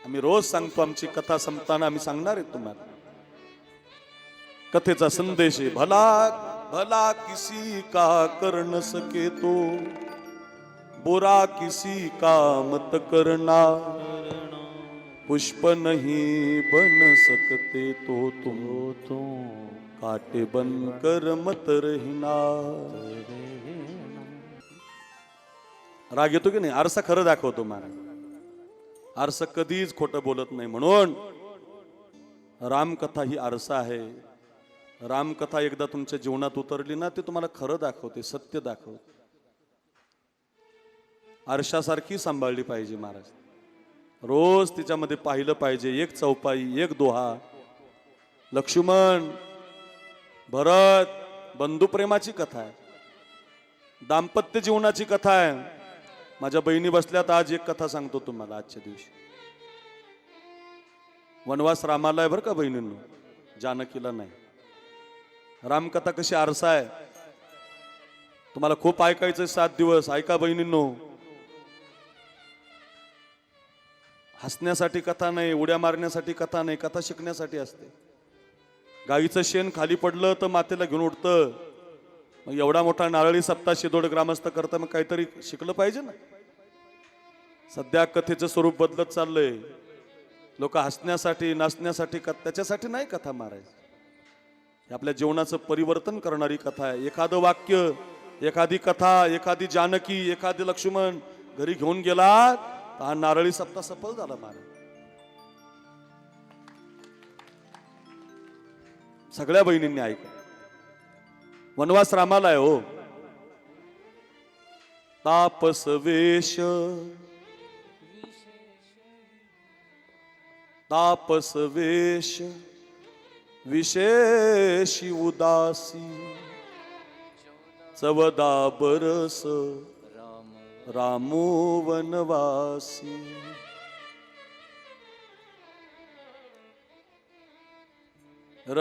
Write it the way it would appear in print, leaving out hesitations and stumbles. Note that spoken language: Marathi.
आम्ही रोज सांगतो, आमची कथा संपताना आम्ही सांगणार आहे तुम्हाला. कथेचा संदेश आहे, भला भला किसी का कर न सके तो, बुरा किसी का मत करना, पुष्प नहीं बन सकते तो तुम, काटे बनकर मत रहना. राग येतो की नाही? आरसा खरं दाखवतो महाराज. आरसा कधीच खोटं बोलत नाही. म्हणून रामकथा ही आरसा आहे. रामकथा एकदा तुमच्या जीवनात उतरली ना, ते तुम्हाला खरं दाखवते, सत्य दाखवते. आरशासारखी सांभाळली पाहिजे महाराज. रोज तिच्यामध्ये पाहिलं पाहिजे. एक चौपाई, एक दोहा. लक्ष्मण भरत, बंधुप्रेमाची कथा आहे, दाम्पत्य जीवनाची कथा आहे. माझ्या बहिणी बसल्यात, आज एक कथा सांगतो तुम्हाला. आजच्या दिवशी वनवास रामाला आहे बरं का बहिणींनो, जानकीला नाही. रामकथा कशी आरसा आहे, तुम्हाला खूप ऐकायचं. 7 दिवस ऐका बहिणींनो. हसण्यासाठी कथा नाही, उड्या मारण्यासाठी कथा नाही, कथा शिकण्यासाठी असते. गाईचं शेण खाली पडलं तर मातेला घेऊन उठतं. मग एवढा मोठा नारळी सप्ताह शिदोड ग्रामस्थ करता, मग काहीतरी शिकलं पाहिजे ना. सध्या कथेचं स्वरूप बदलत चाललंय. लोक हसण्यासाठी, नाचण्यासाठी, त्याच्यासाठी नाही कथा मारायची. आपल्या जीवनाचं परिवर्तन करणारी कथा आहे. एखादं वाक्य, एखादी कथा, एखादी जानकी, एखादी लक्ष्मण घरी घेऊन गेला, हा नारळी सप्ताह सफल झाला महाराज. सगळ्या बहिणींनी ऐका. वनवास रामाला आहे हो. तापस वेश, तापस वेश, विशेषी उदासी, 14 बरस रामो वनवासी.